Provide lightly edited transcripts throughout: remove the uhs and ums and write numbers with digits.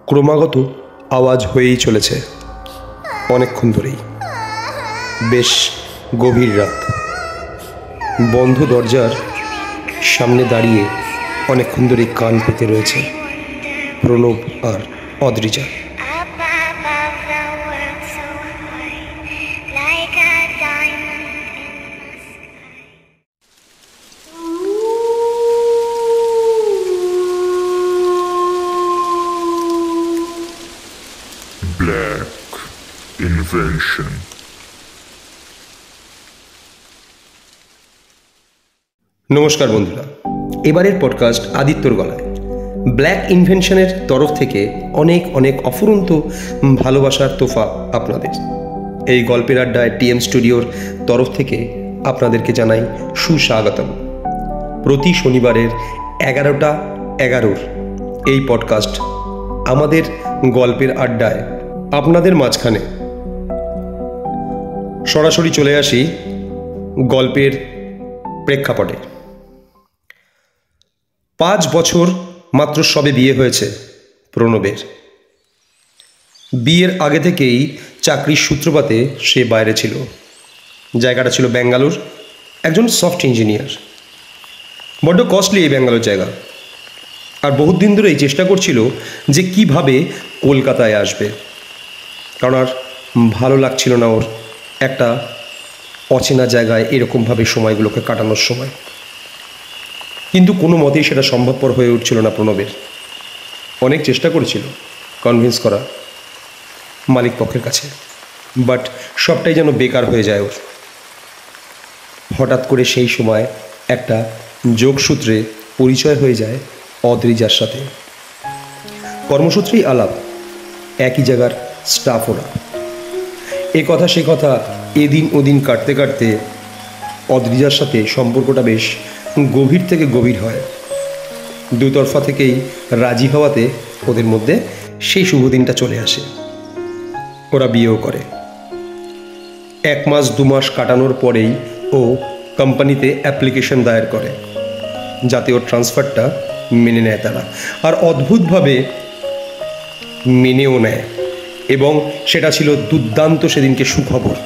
ক্রমাগত আওয়াজ হয়েই চলেছে অনেকক্ষণ ধরেই। বেশ গভীর রাত। বন্ধ দরজার সামনে দাঁড়িয়ে অনেকক্ষণ ধরেই কান পেতে রয়েছে প্রণব আর অদ্রিজা। Black Invention. নমস্কার বন্ধুরা, এবারের পডকাস্ট আদিত্যর গলায়। ব্ল্যাক ইনভেনশনের তরফ থেকে অনেক অনেক অফুরন্ত ভালোবাসার তোফা আপনাদের। এই গল্পের আড্ডায় টিএম স্টুডিওর তরফ থেকে আপনাদেরকে জানাই সুস্বাগতম। প্রতি শনিবারের 11:11 এই পডকাস্ট আমাদের গল্পের আড্ডায় আপনাদের মাঝখানে সরাসরি চলে আসি গল্পের প্রেক্ষাপটে। 5 বছর মাত্র সবে বিয়ে হয়েছে প্রণবের। বিয়ের আগে থেকেই চাকরির সূত্রপাতে সে বাইরে ছিল। জায়গাটা ছিল ব্যাঙ্গালোর, একজন সফট ইঞ্জিনিয়ার। বড্ড কস্টলি এই ব্যাঙ্গালোর জায়গা। আর বহুত দিন ধরেই চেষ্টা করছিল যে কিভাবে কলকাতায় আসবে, কারণ আর ভালো লাগছিল না ওর একটা অচেনা জায়গায় এরকমভাবে সময়গুলোকে কাটানোর সময়। কিন্তু কোনো মতেই সেটা সম্ভবপর হয়ে উঠছিল না প্রণবের। অনেক চেষ্টা করেছিল কনভিন্স করা মালিক পক্ষের কাছে, বাট সবটাই যেন বেকার হয়ে যায় ওর। হঠাৎ করে সেই সময় একটা যোগসূত্রে পরিচয় হয়ে যায় অদ্রিজার সাথে। কর্মসূত্রেই আলাপ, একই জায়গার স্টাফ ওরা। এ কথা সে কথা এদিন ওদিন কাটতে কাটতে অদ্রিজার সাথে সম্পর্কটা বেশ গভীর থেকে গভীর হয়। দুতরফা থেকেই রাজি হওয়াতে ওদের মধ্যে সেই শুভ দিনটা চলে আসে। ওরা বিয়েও করে। 1 মাস 2 মাস কাটানোর পরেই ও কোম্পানিতে অ্যাপ্লিকেশন দায়ের করে যাতে ওর ট্রান্সফারটা মেনে নেয় তারা। আর অদ্ভুতভাবে মেনেও নেয়, এবং সেটা ছিল দুর্দান্ত সেদিনকে সুখবর।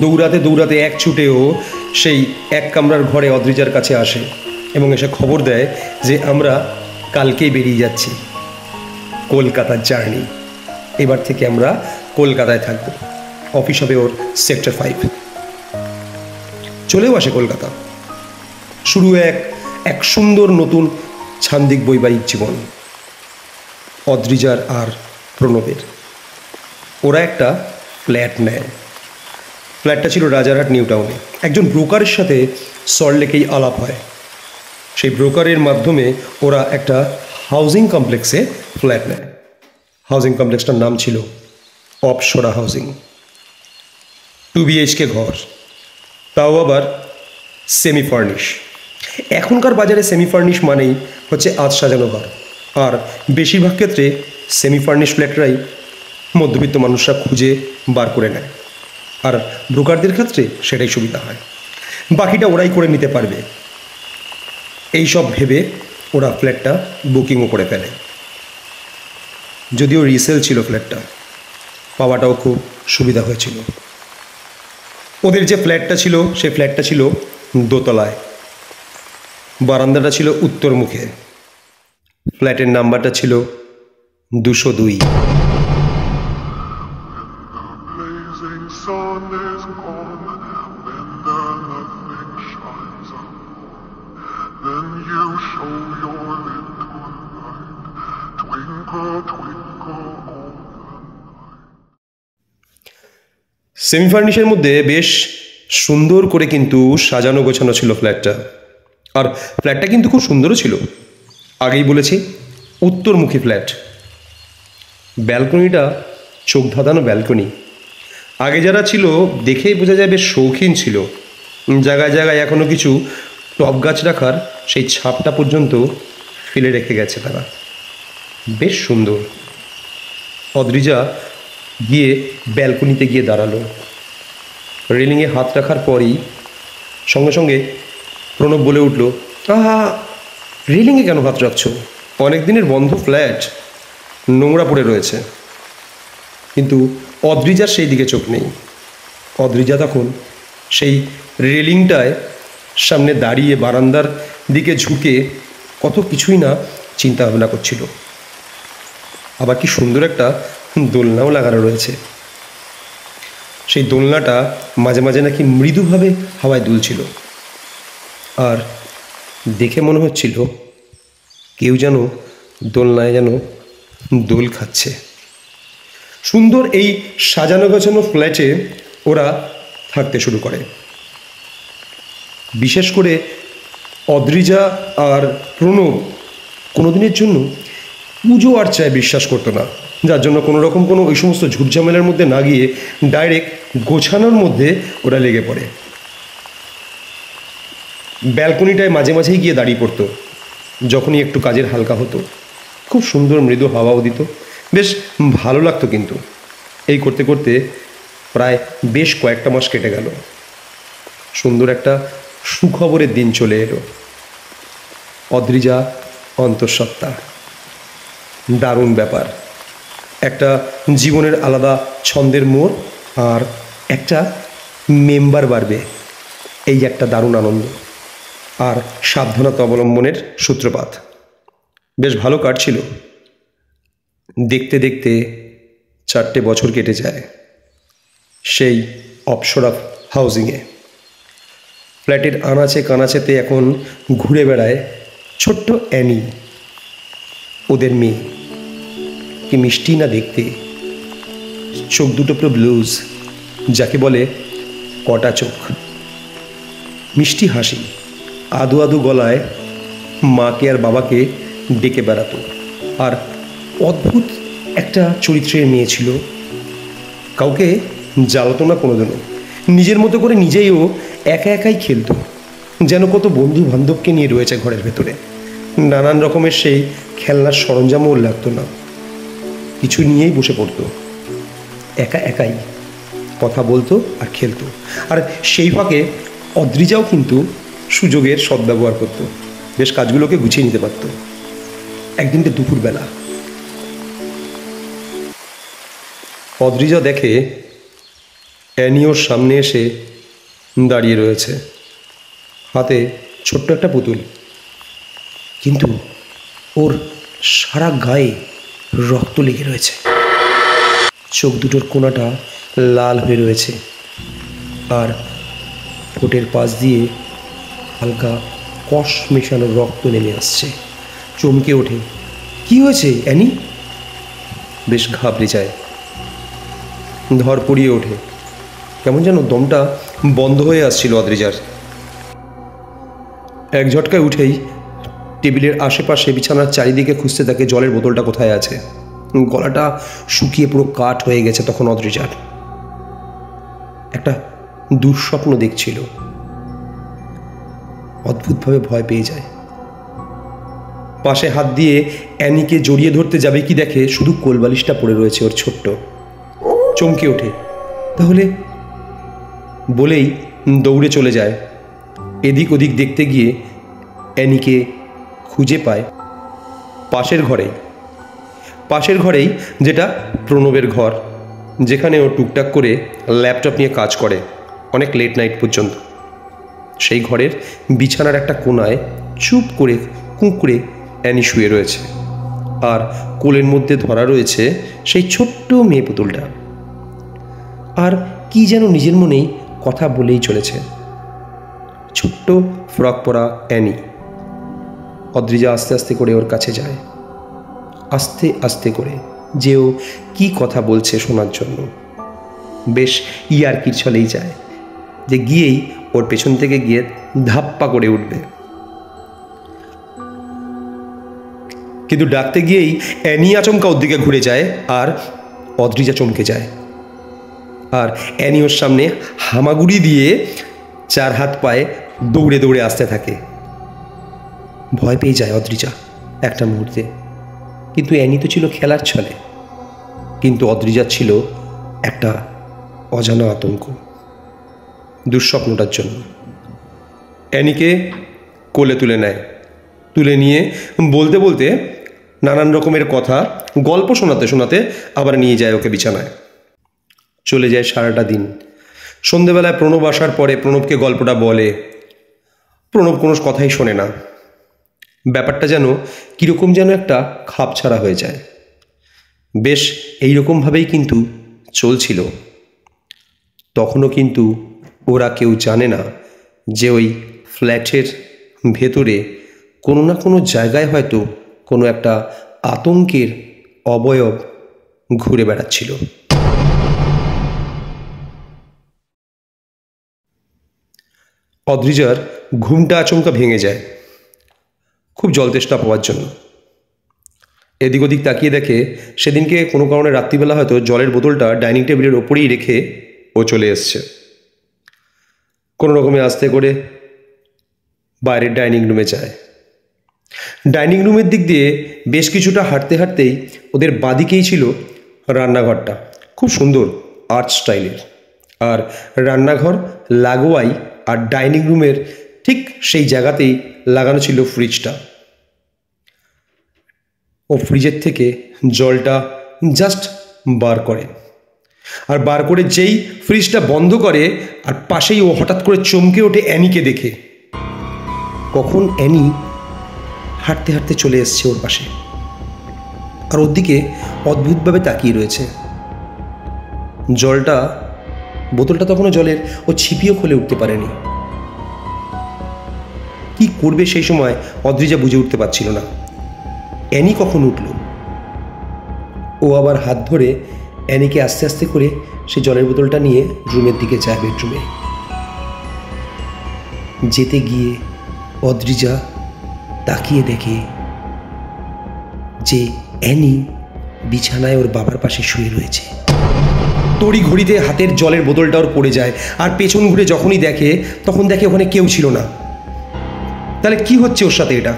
দৌড়াতে দৌড়াতে এক ছুটেও সেই 1 কামরার ঘরে অদ্রিজার কাছে আসে এবং এসে খবর দেয় যে আমরা কালকেই বেরিয়ে যাচ্ছি কলকাতার জার্নি। এবার থেকে আমরা কলকাতায় থাকব। অফিস হবে ওর সেক্টর 5। চলেও আসে কলকাতা। শুরু এক সুন্দর নতুন ছান্দিক বৈবাহিক জীবন অদ্রিজার আর প্রণবের। ওরা একটা ফ্ল্যাট নেয়। ফ্ল্যাটটা ছিল রাজারহাট নিউ টাউনে। একজন ব্রোকারের সাথে সল্টলেকেই আলাপ হয়। সেই ব্রোকারের মাধ্যমে ওরা একটা হাউজিং কমপ্লেক্সে ফ্ল্যাট নেয়। হাউজিং কমপ্লেক্সটার নাম ছিল অপসরা হাউজিং। 2 BHK ঘর, তাও আবার সেমি ফার্নিশ। এখনকার বাজারে সেমি ফার্নিশ মানেই হচ্ছে আজ সাজানো ঘর, আর বেশিরভাগ ক্ষেত্রে সেমি ফার্নিশ ফ্ল্যাটরাই মধ্যবিত্ত মানুষরা খুঁজে বার করে নেয়, আর ব্রোকারদের ক্ষেত্রে সেটাই সুবিধা হয়। বাকিটা ওরাই করে নিতে পারবে এই সব ভেবে ওরা ফ্ল্যাটটা বুকিংও করে ফেলে। যদিও রিসেল ছিল ফ্ল্যাটটা, পাওয়াটাও খুব সুবিধা হয়েছিল। ওদের যে ফ্ল্যাটটা ছিল সেই ফ্ল্যাটটা ছিল দোতলায়। বারান্দাটা ছিল উত্তর মুখে। ফ্ল্যাটের নাম্বারটা ছিল 202। সেমি ফার্নিশের মধ্যে বেশ সুন্দর করে কিন্তু সাজানো গোছানো ছিল ফ্ল্যাটটা। আর ফ্ল্যাটটা কিন্তু খুব সুন্দরও ছিল। আগেই বলেছি উত্তরমুখী ফ্ল্যাট। ব্যালকনিটা চোখ ধাঁধানো ব্যালকনি। আগে যারা ছিল দেখেই বোঝা যায় বেশ শৌখিন ছিল। জায়গায় জায়গায় এখনও কিছু টব গাছ রাখার সেই ছাপটা পর্যন্ত ফেলে রেখে গেছে তারা। বেশ সুন্দর। অদ্রিজা গিয়ে ব্যালকনিতে গিয়ে দাঁড়ালো। রেলিংয়ে হাত রাখার পরই সঙ্গে সঙ্গে প্রণব বলে উঠল, আহা, রেলিংয়ে কেন হাত রাখছো? অনেক দিনের বন্ধ ফ্ল্যাট, নোংরা পড়ে রয়েছে, কিন্তু অদ্রিজার সেই দিকে চোখ নেই। অদ্রিজা তখন সেই রেলিংটায় সামনে দাঁড়িয়ে বারান্দার দিকে ঝুঁকে কত কিছুই না চিন্তা ভাবনা করছিল। আবার কি সুন্দর একটা দোলনাও লাগানো রয়েছে। সেই দোলনাটা মাঝে মাঝে নাকি মৃদুভাবে হাওয়ায় দুলছিল, আর দেখে মনে হচ্ছিল কেউ যেন দোলনায় যেন দোল খাচ্ছে। সুন্দর এই সাজানো গোছানো ফ্ল্যাটে ওরা থাকতে শুরু করে। বিশেষ করে অদ্রিজা আর প্রণব কোনোদিনের জন্য পুজো আর্চায় বিশ্বাস করতো না, যার জন্য কোনো রকম কোনো ওই সমস্ত ঝুটঝামেলার মধ্যে না গিয়ে ডাইরেক্ট গোছানোর মধ্যে ওরা লেগে পড়ে। ব্যালকনিটায় মাঝে মাঝেই গিয়ে দাঁড়িয়ে পড়তো যখনই একটু কাজের হালকা হতো। খুব সুন্দর মৃদু হাওয়াও দিত, বেশ ভালো লাগতো। কিন্তু এই করতে করতে প্রায় বেশ কয়েকটা মাস কেটে গেল। সুন্দর একটা সুখবরের দিন চলে এলো। অদ্রিজা অন্তঃসত্ত্বা, দারুণ ব্যাপার। একটা জীবনের আলাদা ছন্দের মোড়, আর একটা মেম্বার বাড়বে, এই একটা দারুণ আনন্দ আর সাবধানতা অবলম্বনের সূত্রপাত। বেশ ভালো কাটছিল। দেখতে দেখতে 4টে বছর কেটে যায় সেই অপসরা হাউজিংয়ে। ফ্ল্যাটের আনাচে কানাচেতে এখন ঘুরে বেড়ায় ছোট্ট অ্যানি, ওদের মেয়ে। কি মিষ্টি না দেখতে, চোখ দুটো পুরো ব্লুজ, যাকে বলে কটা চোখ। মিষ্টি হাসি, আদু আদু গলায় মাকে আর বাবাকে ডেকে বেড়াতো। আর অদ্ভুত একটা চরিত্রের মেয়ে ছিল, কাউকে জ্বালাতো না কোনোদিনও। নিজের মতো করে নিজেইও একা একাই খেলতো, যেন কত বন্ধু বান্ধবকে নিয়ে রয়েছে ঘরের ভেতরে। নানান রকমের সেই খেলনার সরঞ্জামও লাগতো না, কিছু নিয়েই বসে পড়তো, একা একাই কথা বলতো আর খেলতো। আর সেই ফাঁকে অদ্রিজাও কিন্তু সুযোগের সদ্ব্যবহার করতো, বেশ কাজগুলোকে গুছিয়ে নিতে পারত। একদিনকে দুপুরবেলা অদ্রিজা দেখে অ্যানি ওর সামনে এসে দাঁড়িয়ে রয়েছে, হাতে ছোট্ট একটা পুতুল, কিন্তু ওর সারা গায়ে রক্ত লেগে রয়েছে। চোখ দুটোর কোণাটা লাল হয়ে রয়েছে, আর ঠোঁটের পাশ দিয়ে হালকা কষ মেশানো রক্ত নেমে আসছে। চমকে ওঠে, কি হয়েছে অ্যানি? বেশ ঘাবড়ে যায়, ধর পড়িয়ে ওঠে। কেমন যেন দমটা বন্ধ হয়ে আসছিল অদ্রিজার। এক ঝটকায় উঠেই টেবিলের আশেপাশে বিছানার চারিদিকে খুঁজতে থাকে জলের বোতলটা কোথায় আছে। গলাটা শুকিয়ে পুরো কাঠ হয়ে গেছে তখন অদ্রিজার। একটা দুঃস্বপ্ন দেখছিল, অদ্ভুতভাবে ভয় পেয়ে যায়। পাশে হাত দিয়ে অ্যানিকে জড়িয়ে ধরতে যাবে কি দেখে শুধু কোলবালিশটা পড়ে রয়েছে ওর ছোট্ট। চমকে ওঠে, তাহলে বলেই দৌড়ে চলে যায়। এদিক ওদিক দেখতে গিয়ে অ্যানিকে খুঁজে পায় পাশের ঘরেই, যেটা প্রণবের ঘর, যেখানে ও টুকটাক করে ল্যাপটপ নিয়ে কাজ করে অনেক লেট নাইট পর্যন্ত। সেই ঘরের বিছানার একটা কোণায় চুপ করে কুঁকড়ে অ্যানি শুয়ে রয়েছে, আর কোলের মধ্যে ধরা রয়েছে সেই ছোট্ট মেয়ে পুতুলটা। আর কি যেন নিজের মনেই কথা বলেই চলেছে। ছোট্ট ফ্রক পরা অ্যানি। অদ্রিজা আস্তে আস্তে করে ওর কাছে যায়, আস্তে আস্তে করে, যে ও কী কথা বলছে শোনার জন্য। বেশ ইয়ার্কির ছলেই যায়, যে গিয়েই ওর পেছন থেকে গিয়ে ধাপ্পা করে উঠবে। কিন্তু ডাকতে গিয়েই অ্যানি আচমকা ওর দিকে ঘুরে যায়, আর অদ্রিজা চমকে যায়। আর অ্যানি ওর সামনে হামাগুড়ি দিয়ে 4 হাত পায়ে দৌড়ে দৌড়ে আসতে থাকে। ভয় পেয়ে যায় অদ্রিজা একটা মুহূর্তে, কিন্তু অ্যানি তো ছিল খেলার ছলে, কিন্তু অদ্রিজা ছিল একটা অজানা আতঙ্ক দুঃস্বপ্নটার জন্য। অ্যানিকে কোলে তুলে নেয়, তুলে নিয়ে বলতে বলতে নানান রকমের কথা গল্প শোনাতে শোনাতে আবার নিয়ে যায় ওকে বিছানায়। চলে যায় সারাটা দিন। সন্ধেবেলায় প্রণব আসার পরে প্রণবকে গল্পটা বলে। প্রণব কোনো কথাই শোনে না। ব্যাপারটা যেন কীরকম যেন একটা খাপ ছাড়া হয়ে যায়। বেশ এইরকমভাবেই কিন্তু চলছিল। তখনও কিন্তু ওরা কেউ জানে না যে ওই ফ্ল্যাটের ভেতরে কোনো না কোনো জায়গায় হয়তো কোনো একটা আতঙ্কের অবয়ব ঘুরে বেড়াচ্ছিল। অদ্রিজার ঘুমটা আচমকা ভেঙে যায় খুব জল তেষ্টা পাওয়ার জন্য। এদিক ওদিক তাকিয়ে দেখে সেদিনকে কোনো কারণে রাত্রিবেলা হয়তো জলের বোতলটা ডাইনিং টেবিলের ওপরেই রেখে ও চলে এসছে। কোনো রকমে আস্তে করে বাইরের ডাইনিং রুমে যায়। ডাইনিং রুমের দিক দিয়ে বেশ কিছুটা হাঁটতে হাঁটতেই ওদের বাদিকেই ছিল রান্নাঘরটা, খুব সুন্দর আর্ট স্টাইলের। আর রান্নাঘর লাগোয়াই আর ডাইনিং রুমের ঠিক সেই জায়গাতেই লাগানো ছিল ফ্রিজটা। ও ফ্রিজের থেকে জলটা জাস্ট বার করে, আর বার করে যেই ফ্রিজটা বন্ধ করে আর পাশেই ও হঠাৎ করে চমকে ওঠে অ্যানিকে দেখে। কখন অ্যানি হাঁটতে হাঁটতে চলে এসছে ওর পাশে, আর ওর দিকে অদ্ভুতভাবে তাকিয়ে রয়েছে। জলটা বোতলটা তখনও জলের, ও ছিপিও খুলে উঠতে পারেনি। কি করবে সেই সময় অদ্রিজা বুঝে উঠতে পারছিল না। অ্যানি কখন উঠল? ও আবার হাত ধরে অ্যানিকে আস্তে আস্তে করে সে জলের বোতলটা নিয়ে রুমের দিকে যায়, বেডরুমে। যেতে গিয়ে অদ্রিজা তাকিয়ে দেখে যে অ্যানি বিছানায় ওর বাবার পাশে শুয়ে রয়েছে। তড়ি ঘড়িতে হাতের জলের বোতলটা ওর পড়ে যায়, আর পেছন ঘুরে যখনই দেখে তখন দেখে ওখানে কেউ ছিল না। তাহলে কি হচ্ছে ওর সাথে? এটা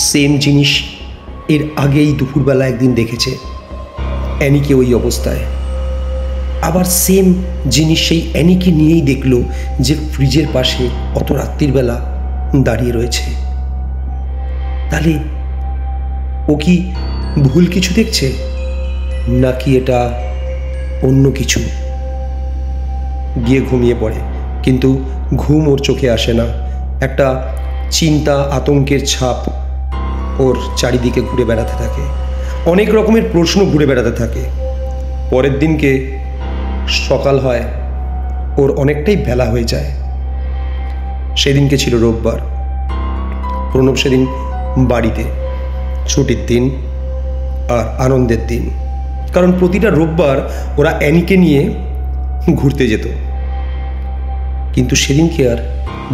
সেম জিনিস এর আগেই দুপুরবেলা একদিন দেখেছে অ্যানিকে ওই অবস্থায়। আবার সেম জিনিস সেই অ্যানিকে নিয়েই দেখলো যে ফ্রিজের পাশে অত রাত্রির দাঁড়িয়ে রয়েছে। তাহলে ও কি ভুল কিছু দেখছে, নাকি এটা অন্য কিছু? গিয়ে ঘুমিয়ে পড়ে, কিন্তু ঘুম ওর চোখে আসে না। একটা চিন্তা, আতঙ্কের ছাপ ওর চারিদিকে ঘুরে বেড়াতে থাকে। অনেক রকমের প্রশ্ন ঘুরে বেড়াতে থাকে। পরের দিনকে সকাল হয়, ওর অনেকটাই বেলা হয়ে যায়। সেদিনকে ছিল রোববার। প্রণব সেদিন বাড়িতে, ছুটির দিন আর আনন্দের দিন, কারণ প্রতিটা রোববার ওরা অ্যানিকে নিয়ে ঘুরতে যেত। কিন্তু সেদিনকে আর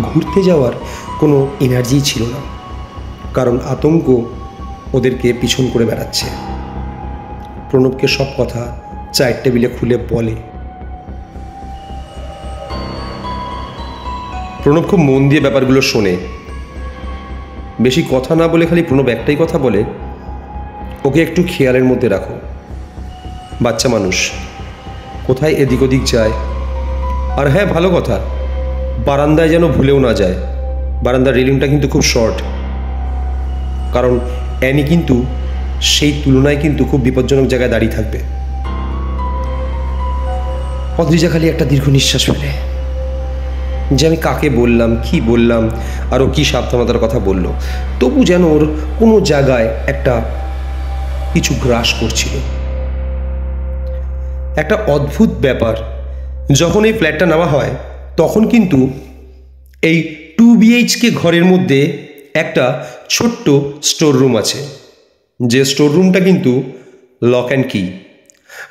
ঘুরতে যাওয়ার কোনো এনার্জিই ছিল না, কারণ আতঙ্ক ওদেরকে পিছন করে বেড়াচ্ছে। প্রণবকে সব কথা চায়ের টেবিলে খুলে বলে। প্রণব খুব মন দিয়ে ব্যাপারগুলো শোনে। বেশি কথা না বলে খালি প্রণব একটাই কথা বলে, ওকে একটু খেয়ালের মধ্যে রাখো। বাচ্চা মানুষ, কোথায় এদিক ওদিক যায়। আর হ্যাঁ, ভালো কথা, বারান্দায় যেন ভুলেও না যায়। বারান্দার রেলিংটা কিন্তু খুব শর্ট, কারণ অ্যানি কিন্তু সেই তুলনায় কিন্তু খুব বিপজ্জনক জায়গায় দাঁড়িয়ে থাকবে। অদ্রিজা খালি একটা দীর্ঘ নিঃশ্বাস ফেলে, যে আমি কাকে বললাম, কি বললাম, আরও কি সাবধানতার কথা বলল। তবু যেন ওর কোনো জায়গায় একটা কিছু গ্রাস করছিল। একটা অদ্ভুত ব্যাপার, যখন এই ফ্ল্যাটটা নেওয়া হয় তখন কিন্তু এই 2 BHK ঘরের মধ্যে একটা ছোট্ট স্টোর রুম আছে, যে স্টোর রুমটা কিন্তু লক অ্যান্ড কি।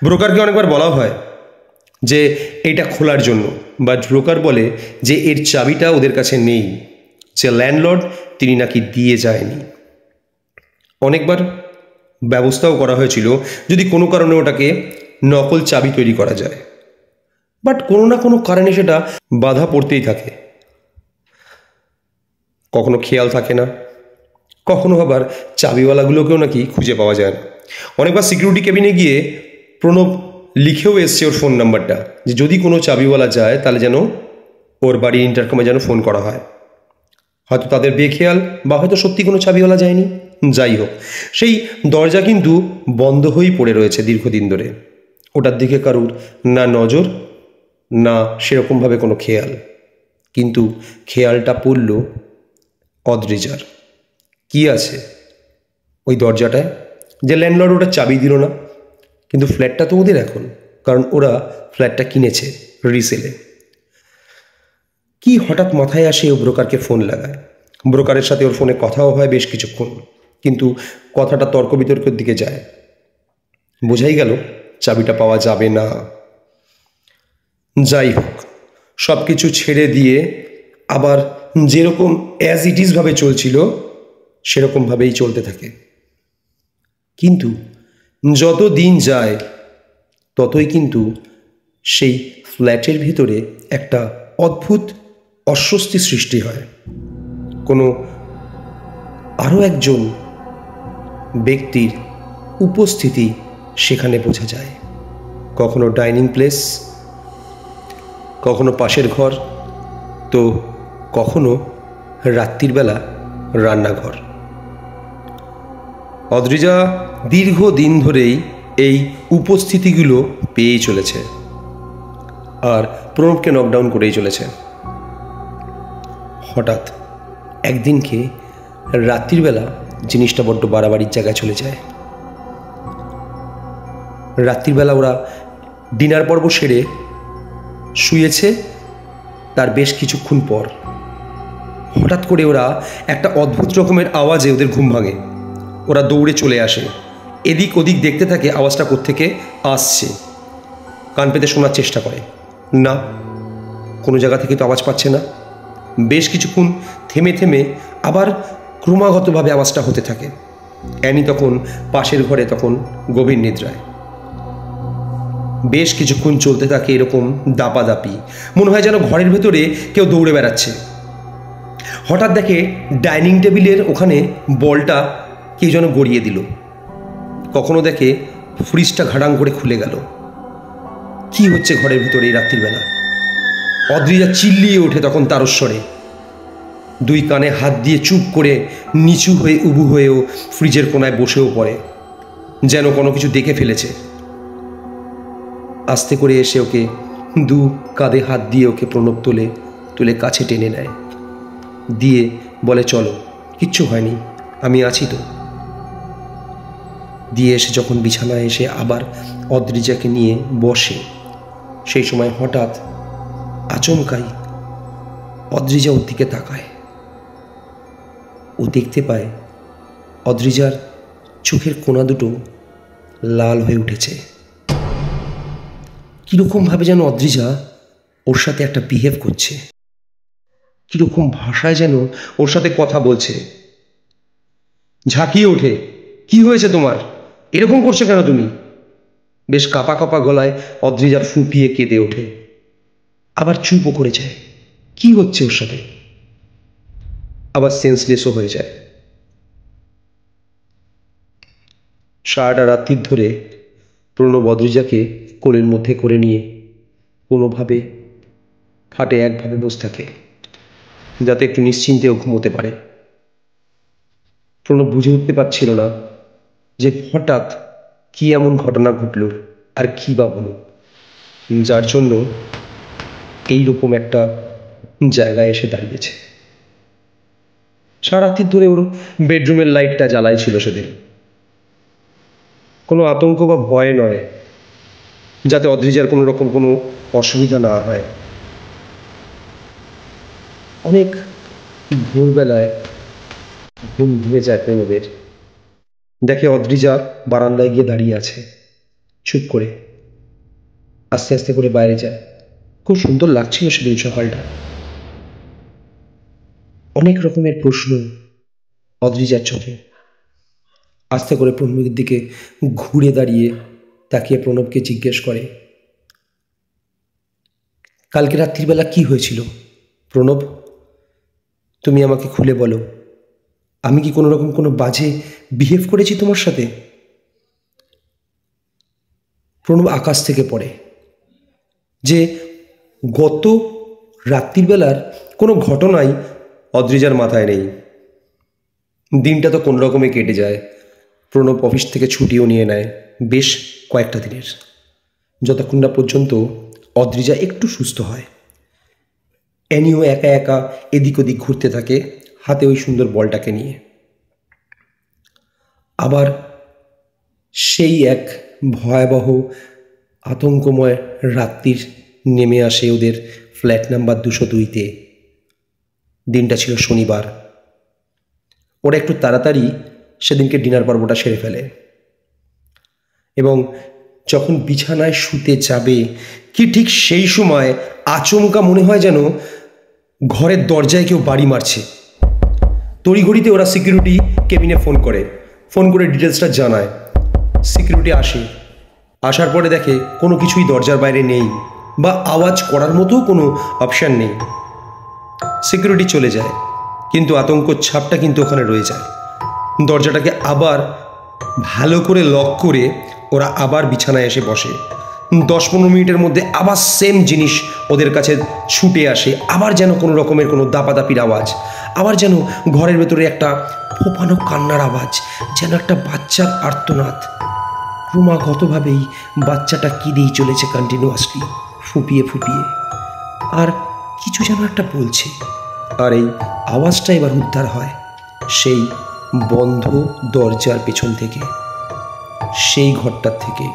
ব্রোকারকে অনেকবার বলা হয় যে এটা খোলার জন্য, বাট ব্রোকার বলে যে এর চাবিটা ওদের কাছে নেই, যে ল্যান্ডলর্ড তিনি নাকি দিয়ে যায়নি। অনেকবার ব্যবস্থাও করা হয়েছিল যদি কোনো কারণে ওটাকে নকল চাবি তৈরি করা যায়, বাট কোনো না কোনো কারণে সেটা বাধা পড়তেই থাকে। কখনো খেয়াল থাকে না, কখনো আবার চাবিওয়ালাগুলোকেও নাকি খুঁজে পাওয়া যায় না। অনেকবার সিকিউরিটি কেবিনে গিয়ে প্রণব লিখেও এসছে ওর ফোন নাম্বারটা, যে যদি কোনো চাবিওয়ালা যায় তাহলে যেন ওর বাড়ির ইন্টারকমে যেন ফোন করা হয়। হয়তো তাদের বেখেয়াল, বা হয়তো সত্যি কোনো চাবিওয়ালা যায়নি, যাই হোক, সেই দরজা কিন্তু বন্ধ হয়েই পড়ে রয়েছে দীর্ঘদিন ধরে। ওটার দিকে কারুর না নজর, না সেরকমভাবে কোনো খেয়াল। কিন্তু খেয়ালটা পড়ল অদ্রিজার। কি আছে ওই দরজাটায় যে ল্যান্ডলর্ড ওটা চাবি দিল না? কিন্তু ফ্ল্যাটটা তো ওদের এখন, কারণ ওরা ফ্ল্যাটটা কিনেছে রিসেলে। কি হঠাৎ মাথায় আসে ও ব্রোকারকে ফোন লাগায়। ব্রোকারের সাথে ওর ফোনে কথাও হয় বেশ কিছুক্ষণ, কিন্তু কথাটা তর্ক বিতর্কের দিকে যায়। বোঝাই গেল চাবিটা পাওয়া যাবে না। যাই হোক, সব কিছু ছেড়ে দিয়ে আবার যেরকম অ্যাজ ইট ইজ ভাবে চলছিল সেরকমভাবেই চলতে থাকে। কিন্তু যত দিন যায় ততই কিন্তু সেই ফ্ল্যাটের ভিতরে একটা অদ্ভুত অস্বস্তি সৃষ্টি হয়। কোনো আরও একজন ব্যক্তির উপস্থিতি সেখানে বোঝা যায়। কখনো ডাইনিং প্লেস, কখনো পাশের ঘর, তো কখনো রাত্রিবেলা রান্নাঘর। অদ্রিজা দীর্ঘদিন ধরেই এই উপস্থিতিগুলো পেয়েই চলেছে আর প্রণবকে নকডাউন করেই চলেছে। হঠাৎ একদিনকে রাত্রিবেলা জিনিসটা বড্ড বাড়াবাড়ির জায়গায় চলে যায়। রাত্রিবেলা ওরা ডিনার পর্ব সেরে শুয়েছে, তার বেশ কিছুক্ষণ পর হঠাৎ করে ওরা একটা অদ্ভুত রকমের আওয়াজে ওদের ঘুম ভাঙে। ওরা দৌড়ে চলে আসে, এদিক ওদিক দেখতে থাকে আওয়াজটা কোত্থেকে আসছে। কান পেতে শোনার চেষ্টা করে, না, কোনো জায়গা থেকে তো আওয়াজ পাচ্ছে না। বেশ কিছুক্ষণ থেমে থেমে আবার ক্রমাগতভাবে আওয়াজটা হতে থাকে। অ্যানি তখন পাশের ঘরে তখন গভীর নিদ্রায়। বেশ কিছুক্ষণ চলতে থাকে এরকম দাপাদাপি, মনে হয় যেন ঘরের ভেতরে কেউ দৌড়ে বেড়াচ্ছে। হঠাৎ দেখে ডাইনিং টেবিলের ওখানে বলটা কেউ যেন গড়িয়ে দিল। কখনো দেখে ফ্রিজটা ঘাড়াং করে খুলে গেল। কি হচ্ছে ঘরের ভিতরে এই রাত্রিবেলা? অদ্রিজা চিল্লিয়ে ওঠে তখন তারস্বরে। দুই কানে হাত দিয়ে চুপ করে নিচু হয়ে উবু হয়েও ফ্রিজের কোনায় বসেও পড়ে, যেন কোনো কিছু দেখে ফেলেছে। আস্তে করে এসে ওকে দু কাঁধে হাত দিয়ে ওকে প্রণব তুলে কাছে টেনে নেয়, দিয়ে বলে, চলো, কিচ্ছু হয়নি, আমি আছি তো। দিয়ে এসে যখন বিছানায় এসে আবার অদ্রিজাকে নিয়ে বসে, সেই সময় হঠাৎ আচমকাই অদ্রিজা ওর দিকে তাকায়। ও দেখতে পায় অদ্রিজার চোখের কোনা দুটো লাল হয়ে উঠেছে। কীরকমভাবে যেন অদ্রিজা ওর সাথে একটা বিহেভ করছে, কীরকম ভাষায় যেন ওর সাথে কথা বলছে। ঝাঁকিয়ে ওঠে, কি হয়েছে তোমার, এরকম করছো কেন তুমি? বেশ কাঁপা কাঁপা গলায় অদ্রিজা ফুঁপিয়ে কেঁদে ওঠে, আবার চুপও করে যায়। কি হচ্ছে ওর সাথে? আবার সেন্সলেসও হয়ে যায়। সারাটা রাত্রির ধরে প্রণব অদ্রিজাকে কোলের মধ্যে করে নিয়ে কোনোভাবে খাটে একভাবে বসে থাকে, যাতে একটু নিশ্চিন্তেও ঘুমোতে পারে। প্রণব বুঝে উঠতে পারছিল না যে হঠাৎ কি এমন ঘটনা ঘটল আর কি বা হলো, যার জন্য এইরকম একটা জায়গায় এসে দাঁড়িয়েছে। সারা রাত্রির ধরে ওর বেডরুমের লাইটটা জ্বালাই ছিল সেদিন। কোনো আতঙ্ক বা ভয় নয়, যাতে অদ্রিজার কোনো রকম কোনো অসুবিধা না হয়। অনেক ভোরবেলায় ঘুম ভেঙে যায় প্রেমদের, দেখে অদ্রিজা বারান্দায় গিয়ে দাঁড়িয়ে আছে চুপ করে। আস্তে আস্তে করে বাইরে যায়। খুব সুন্দর লাগছিল সেদিন সকালটা। অনেক রকমের প্রশ্ন অদ্রিজার চোখে। আস্তে করে প্রণবের দিকে ঘুরে দাঁড়িয়ে তাকিয়ে প্রণবকে জিজ্ঞেস করে, কালকে রাত্রিবেলা কি হয়েছিল প্রণব? তুমি আমাকে খুলে বলো, আমি কি কোনো রকম কোনো বাজে বিহেভ করেছি তোমার সাথে? প্রণব আকাশ থেকে পড়ে যে গত রাত্রিবেলার কোনো ঘটনাই অদ্রিজার মাথায় নেই। দিনটা তো কোনো রকমে কেটে যায়। প্রণব অফিস থেকে ছুটিও নিয়ে নেয় বেশ কয়েকটা দিনের, যতক্ষণ না পর্যন্ত অদ্রিজা একটু সুস্থ হয়। অ্যানিও একা একা এদিক ওদিক ঘুরতে থাকে হাতে ওই সুন্দর বলটাকে নিয়ে। আবার সেই এক ভয়াবহ আতঙ্কময় রাত্রির নেমে আসে ওদের ফ্ল্যাট নাম্বার 202-তে। দিনটা ছিল শনিবার। ওরা একটু তাড়াতাড়ি সেদিনকে ডিনার পর্বটা সেরে ফেলে এবং যখন বিছানায় শুতে যাবে কি ঠিক সেই সময় আচমকা মনে হয় যেন ঘরের দরজায় কেউ বাড়ি মারছে। তড়িঘড়িতে ওরা সিকিউরিটি কেবিনে ফোন করে ডিটেলসটা জানায়। সিকিউরিটি আসার পরে দেখে কোনো কিছুই দরজার বাইরে নেই বা আওয়াজ করার মতো কোনো অপশান নেই। সিকিউরিটি চলে যায়, কিন্তু আতঙ্ক ছাপটা কিন্তু ওখানে রয়ে যায়। দরজাটাকে আবার ভালো করে লক করে ওরা আবার বিছানায় এসে বসে। 10-15 মিনিটের মধ্যে আবার সেম জিনিস ওদের কাছে ছুটে আসে। আবার যেন কোনো রকমের কোনো দাপাদাপির আওয়াজ, আবার যেন ঘরের ভেতরে একটা ফোপানো কান্নার আওয়াজ, যেন একটা বাচ্চার আর্তনাদ। ক্রমাগতভাবেই বাচ্চাটা কেঁদেই চলেছে কন্টিনিউয়াসলি, ফুপিয়ে ফুপিয়ে, আর কিছু যেন একটা বলছে। আর এই আওয়াজটা এবার উদ্ধার হয় সেই বন্ধ দরজার পেছন থেকে, সেই ঘরটার থেকে,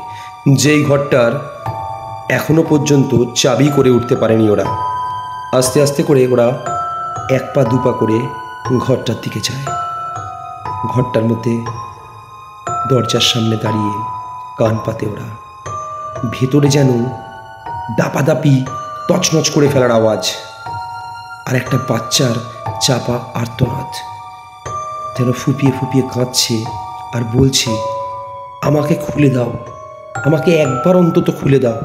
যেই ঘরটার এখনো পর্যন্ত চাবি করে উঠতে পারেনি ওরা। আস্তে আস্তে করে ওরা 1 পা 2 পা করে ঘরটার দিকে যায়। ঘরটার মধ্যে দরজার সামনে দাঁড়িয়ে কান পাতে ওরা। ভেতরে যেন দাপাদাপি তছনছ করে ফেলার আওয়াজ, আর একটা বাচ্চার চাপা আর্তনাদ, যেন ফুপিয়ে ফুপিয়ে কাঁদছে আর বলছে, আমাকে খুলে দাও, আমাকে একবার অন্তত খুলে দাও।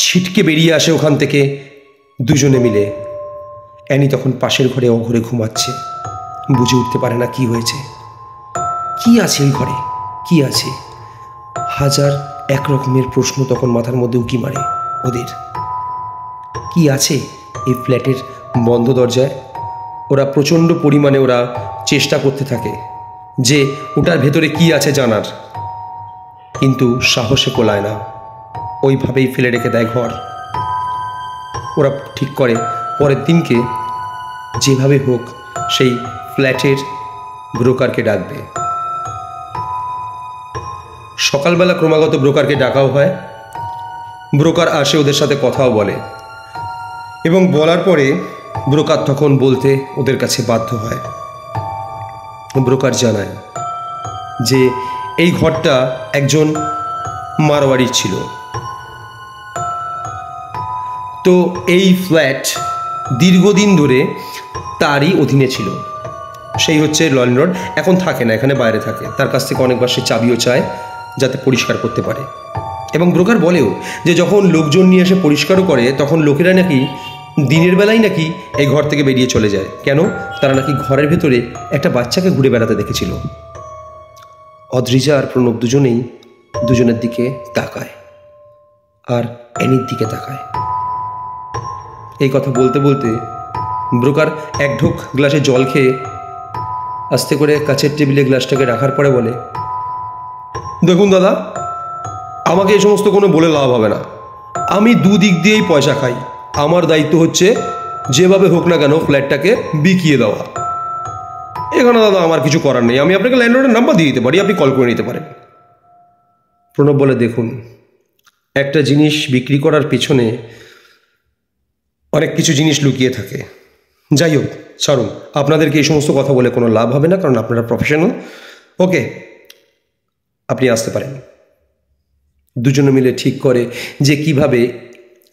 ছিটকে বেরিয়ে আসে ওখান থেকে দুজনে মিলে। অ্যানি তখন পাশের ঘরে অঘরে ঘুমাচ্ছে, বুঝে উঠতে পারে না কি হয়েছে, কি আছে ওই ঘরে, কি আছে। 1001 রকমের প্রশ্ন তখন মাথার মধ্যে উকি মারে ওদের। কি আছে এই ফ্ল্যাটের বন্ধ দরজায়? ওরা প্রচণ্ড পরিমাণে ওরা চেষ্টা করতে থাকে যে ওটার ভেতরে কি আছে জানার, কিন্তু সাহসে কোলায় না, ওইভাবেই ফেলে রেখে দেয় ঘর। ওরা ঠিক করে পরের দিনকে যেভাবে হোক সেই ফ্ল্যাটের ব্রোকারকে ডাকবে। সকালবেলা ক্রমাগত ব্রোকারকে ডাকাও হয়। ব্রোকার আসে, ওদের সাথে কথাও বলে, এবং বলার পরে ব্রোকার তখন বলতে ওদের কাছে বাধ্য হয়। ব্রোকার জানায় যে এই ঘরটা একজন মারোয়ারির ছিল, তো এই ফ্ল্যাট দীর্ঘদিন ধরে তারই অধীনে ছিল। সেই হচ্ছে ল্যান্ডলর্ড, এখন থাকে না, এখানে বাইরে থাকে। তার কাছ থেকে অনেকবার সে চাবিও চায় যাতে পরিষ্কার করতে পারে। এবং ব্রোকার বলেও যে যখন লোকজন নিয়ে এসে পরিষ্কারও করে, তখন লোকেরা নাকি দিনের বেলায় নাকি এই ঘর থেকে বেরিয়ে চলে যায়। কেন? তারা নাকি ঘরের ভেতরে একটা বাচ্চাকে ঘুরে বেড়াতে দেখেছিল। অদ্রিজা আর প্রণব দুজনেই দুজনের দিকে তাকায়, আর অ্যানির দিকে তাকায়। এই কথা বলতে বলতে ব্রোকার 1 ঢোক গ্লাসে জল খেয়ে আস্তে করে কাছের টেবিলে গ্লাসটাকে রাখার পরে বলে, দেখুন দাদা, আমাকে এই সমস্ত কোনো বলে লাভ হবে না। আমি দুদিক দিয়েই পয়সা খাই। আমার দায়িত্ব হচ্ছে যেভাবে হোক না কেন ফ্ল্যাটটাকে বিকিয়ে দেওয়া। এখানে দাদা আমার কিছু করার নেই। আমি আপনাকে ল্যান্ডলর্ডের নাম্বার দিয়ে দিতে পারি, আপনি কল করে নিতে পারেন। প্রণব বলে, দেখুন, একটা জিনিস বিক্রি করার পেছনে অনেক কিছু জিনিস লুকিয়ে থাকে। যাই হোক, ছাড়ুন, আপনাদেরকে এই সমস্ত কথা বলে কোনো লাভ হবে না, কারণ আপনারা প্রফেশনাল। ওকে, আপনি আসতে পারেন। দুজনে মিলে ঠিক করে যে কিভাবে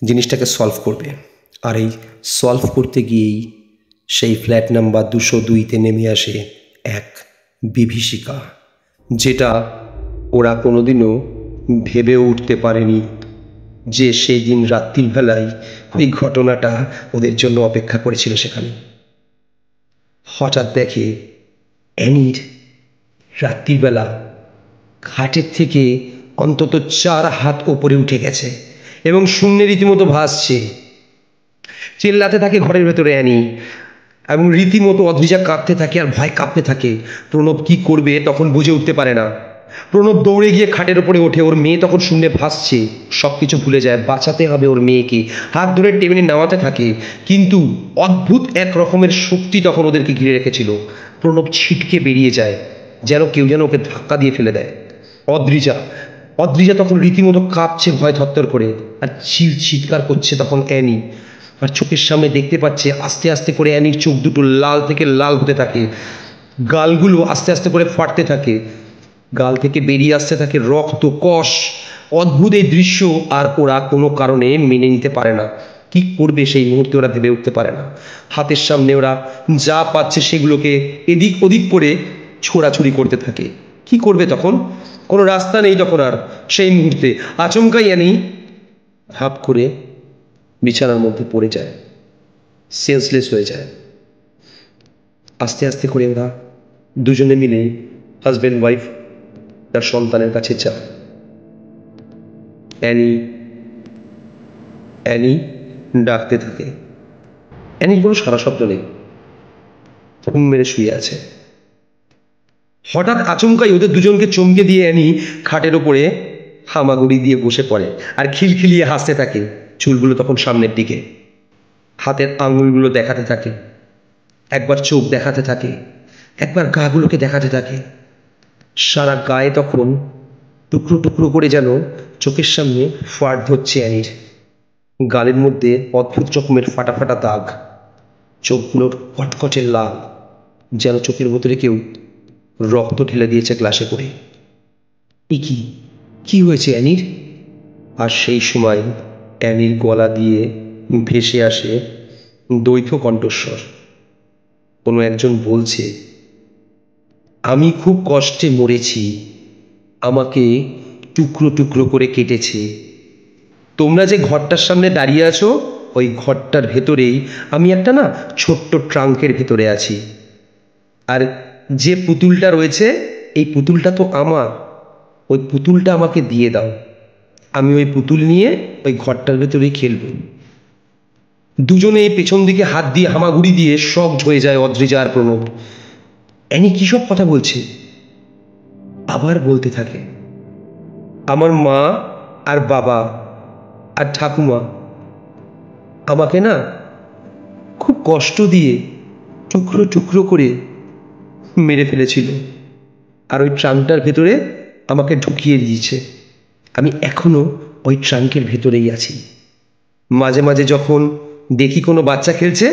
জিনিসটাকে সলভ করবে। আর এই সলভ করতে গিয়েই সেই ফ্ল্যাট নাম্বার 202-তে নেমে আসে এক বিভীষিকা, যেটা ওরা কোনোদিনও ভেবেও উঠতে পারেনি যে সেই দিন রাত্রির বেলায় ওই ঘটনাটা ওদের জন্য অপেক্ষা করেছিল সেখানে। হঠাৎ দেখে অ্যানির রাত্রিবেলা খাটের থেকে অন্তত 4 হাত ওপরে উঠে গেছে এবং শূন্যে রীতিমতো ভাসছে। চিল্লাতে থাকে ঘরের ভেতরে অ্যানি, এবং রীতিমতো অদ্রিজা কাঁপতে থাকে আর ভয় কাঁপতে থাকে। প্রণব কি করবে তখন বুঝে উঠতে পারে না। প্রণব দৌড়ে গিয়ে খাটের ওপরে ওঠে। ওর মেয়ে তখন শূন্যে ভাসছে, সব কিছু ভুলে যায়, বাঁচাতে হবে ওর মেয়েকে। হাত ধরে টেবিলে নামাতে থাকে, কিন্তু অদ্ভুত এক রকমের শক্তি তখন ওদেরকে ঘিরে রেখেছিল। প্রণব ছিটকে বেরিয়ে যায়, যেন কেউ যেন ওকে ধাক্কা দিয়ে ফেলে দেয়। অদ্রিজা অদ্রিজা তখন রীতিমতো কাঁপছে ভয় থরথর করে, আর চিৎকার করছে তখন অ্যানি। আর চোখের সামনে দেখতে পাচ্ছে আস্তে আস্তে করে অ্যানির চোখ দুটো লাল থেকে লাল হতে থাকে, গালগুলো আস্তে আস্তে করে ফাটতে থাকে, গাল থেকে বেরিয়ে আসতে থাকে রক্ত কষ। অদ্ভুত এই দৃশ্য, আর ওরা কোনো কারণে মেনে নিতে পারে না। কি করবে সেই মুহূর্তে ওরা ভেবে উঠতে পারে না। হাতের সামনে ওরা যা পাচ্ছে সেগুলোকে এদিক ওদিক করে ছোড়াছুড়ি করতে থাকে। কি করবে তখন? কোনো রাস্তা নেই তখন আর। সেই মুহূর্তে আচমকাই অ্যানি হাপ করে বিছানার মধ্যে পড়ে যায়, সেন্সলেস হয়ে যায়। আস্তে আস্তে করে ওরা দুজনে মিলে, হাজব্যান্ড ওয়াইফ, তার সন্তানের কাছে যায়। অ্যানি অ্যানি ডাকতে থাকে। অ্যানির কোনো সারা শব্দ নেই, ঘুম মেরে শুয়ে আছে। হঠাৎ আচমকাই ওদের দুজনকে চমকে দিয়ে অ্যানি খাটের ওপরে হামাগুড়ি দিয়ে বসে পড়ে আর খিলখিলিয়ে হাসতে থাকে। চুলগুলো তখন সামনের দিকে, হাতের আঙুলগুলো দেখাতে থাকে, একবার চোখ দেখাতে থাকে, একবার গাগুলোকে দেখাতে থাকে। সারা গায়ে তখন টুকরো টুকরো করে যেন চোখের সামনে ফাট ধরছে অ্যানির। গালের মধ্যে অদ্ভুত রকমের ফাটা ফাটা দাগ, চোখগুলোর কটকটে লাল, যেন চোখের ভেতরে কেউ রক্ত ঢেলে দিয়েছে গ্লাসে করে। কি হয়েছে অ্যানির? আর সেই সময় অ্যানির গলা দিয়ে ভেসে আসে দ্বৈত কণ্ঠস্বর। কোনো একজন বলছে, আমি খুব কষ্টে মরেছি, আমাকে টুকরো টুকরো করে কেটেছে। তোমরা যে ঘরটার সামনে দাঁড়িয়ে আছো, ওই ঘরটার ভেতরেই আমি একটা ছোট্ট ট্রাঙ্কের ভেতরে আছি। আর যে পুতুলটা রয়েছে, এই পুতুলটা তো আমার। ওই পুতুলটা আমাকে দিয়ে দাও, আমি ওই পুতুল নিয়ে ওই ঘরটার ভেতরেই খেলব। দুজনে পেছন দিকে হাত দিয়ে হামাগুড়ি দিয়ে শকড হয়ে যায় অদ্রিজা আর প্রণব। অ্যানি কী সব কথা বলছে? আবার বলতে থাকে, আমার মা আর বাবা আর ঠাকুমা আমাকে খুব কষ্ট দিয়ে টুকরো টুকরো করে মেরে ফেলেছিল, আর ওই ট্রাঙ্কটার ভেতরে আমাকে ঢুকিয়ে দিয়েছে। আমি এখনো ওই ট্রাঙ্কের ভেতরেই আছি। মাঝে মাঝে যখন দেখি কোনো বাচ্চা খেলছে,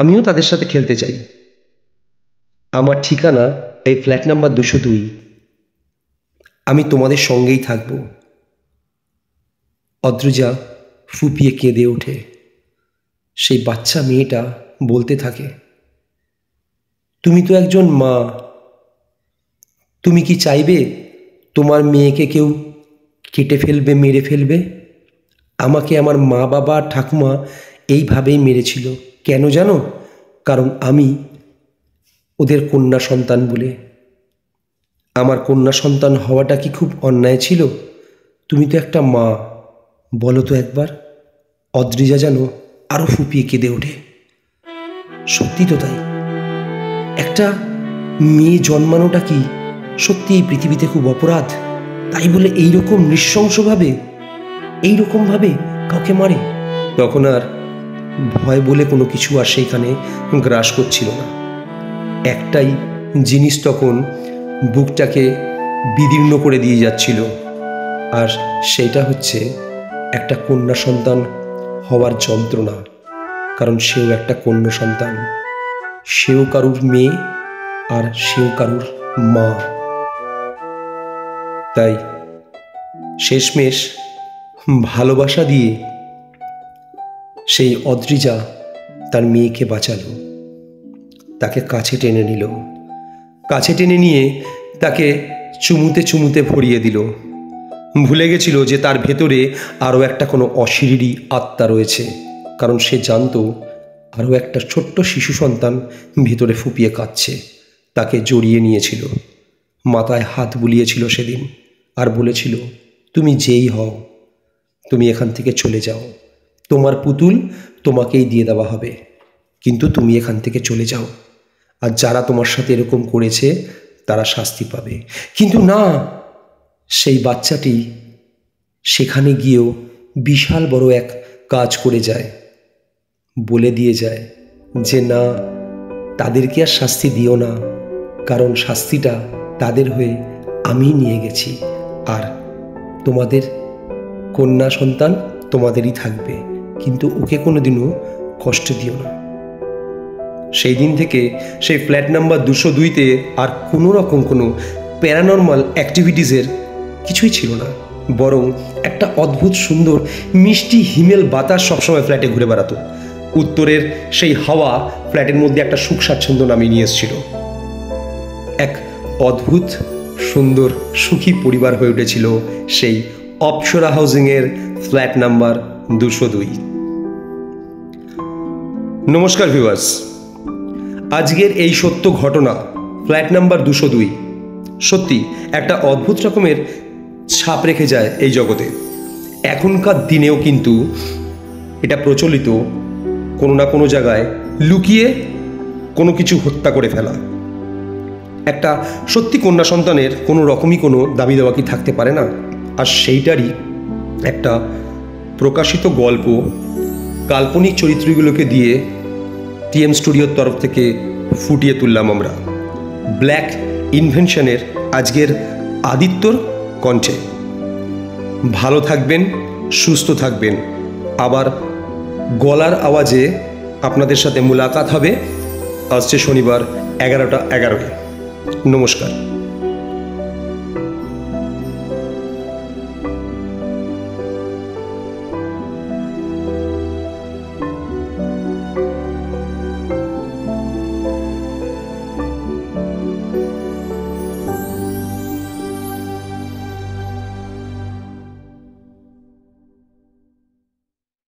আমিও তাদের সাথে খেলতে চাই। আমার ঠিকানা এই ফ্ল্যাট নাম্বার 202। আমি তোমাদের সঙ্গেই থাকব। অদ্রিজা ফুপিয়ে কেঁদে ওঠে। সেই বাচ্চা মেয়েটা বলতে থাকে, তুমি তো একজন মা, তুমি কি চাইবে তোমার মেয়েকে কেউ কেটে ফেলবে, মেরে ফেলবে? আমাকে আমার মা বাবা ঠাকুমা এইভাবেই মেরেছিল। কেন জানো? কারণ আমি ওদের কন্যা সন্তান বলে। আমার কন্যা সন্তান হওয়াটা কি খুব অন্যায় ছিল? তুমি তো একটা মা, বলো তো একবার। অদ্রিজা যেন আরও ফুপিয়ে কেঁদে ওঠে। সত্যি তো তাই, একটা মেয়ে জন্মানোটা কি সত্যি এই পৃথিবীতে খুব অপরাধ? তাই বলে এইরকম নৃশংসভাবে, এইরকমভাবে কাউকে মারে? তখন আর ভয় বলে কোনো কিছু আর সেইখানে গ্রাস করছিল না। একটাই জিনিস তখন বুকটাকে বিদীর্ণ করে দিয়ে যাচ্ছিল, আর সেইটা হচ্ছে একটা কন্যা সন্তান হওয়ার যন্ত্রণা। কারণ সেও একটা কন্যা সন্তান, সেও কারুর মেয়ে, আর সেও কারুর মা। তাই শেষমেশ ভালোবাসা দিয়ে সেই অদ্রিজা তার মেয়েকে বাঁচালো, তাকে কাছে টেনে নিল, কাছে টেনে নিয়ে তাকে চুমুতে চুমুতে ভরিয়ে দিল। ভুলে গেছিল যে তার ভেতরে আরও একটা কোনো অশরীরী আত্মা রয়েছে, কারণ সে জানতো আরও একটা ছোট্ট শিশু সন্তান ভেতরে ফুপিয়ে কাঁদছে। তাকে জড়িয়ে নিয়েছিল, মাথায় হাত বুলিয়েছিল সেদিন, আর বলেছিল, তুমি যেই হও, তুমি এখান থেকে চলে যাও, তোমার পুতুল তোমাকেই দিয়ে দেওয়া হবে। কিন্তু তুমি এখান থেকে চলে যাও, আর যারা তোমার সাথে এরকম করেছে তারা শাস্তি পাবে। কিন্তু না, সেই বাচ্চাটি সেখানে গিয়েও বিশাল বড় এক কাজ করে যায়, বলে দিয়ে যায় যে না, তাদেরকে আর শাস্তি দিও না, কারণ শাস্তিটা তাদের হয়ে আমি নিয়ে গেছি, আর তোমাদের কন্যা সন্তান তোমাদেরই থাকবে, কিন্তু ওকে কোনোদিনও কষ্ট দিও না। সেই দিন থেকে সেই ফ্ল্যাট নাম্বার 202-তে আর কোনো রকম কোনো প্যারানর্মাল অ্যাক্টিভিটিসের কিছুই ছিল না, বরং একটা অদ্ভুত সুন্দর মিষ্টি হিমেল বাতাস সবসময় ফ্ল্যাটে ঘুরে বেড়াতো। উত্তরের সেই হাওয়া ফ্ল্যাটের মধ্যে একটা সুখ স্বাচ্ছন্দ্য নামিয়ে নিয়ে এসেছিল। এক অদ্ভুত সুন্দর সুখী পরিবার হয়ে উঠেছিল সেই অপ্সরা হাউজিংয়ের ফ্ল্যাট নাম্বার 202। নমস্কার ভিউয়ার্স, আজকের এই সত্য ঘটনা ফ্ল্যাট নাম্বার 202 সত্যি একটা অদ্ভুত রকমের ছাপ রেখে যায় এই জগতে। এখনকার দিনেও কিন্তু এটা প্রচলিত, কোনো না কোনো জায়গায় লুকিয়ে কোনো কিছু হত্যা করে ফেলা। একটা সত্যি কন্যা সন্তানের কোনো রকমই কোনো দাবি দেওয়া কি থাকতে পারে না? আর সেইটারই একটা প্রকাশিত গল্প, কাল্পনিক চরিত্রগুলোকে দিয়ে টিএম স্টুডিওর তরফ থেকে ফুটিয়ে তুললাম আমরা ব্ল্যাক ইনভেনশনের আজকের আদিত্যর কণ্ঠে। ভালো থাকবেন, সুস্থ থাকবেন, আবার গলার আওয়াজে আপনাদের সাথে মুলাকাত হবে আসছে শনিবার 11টা 11। নমস্কার।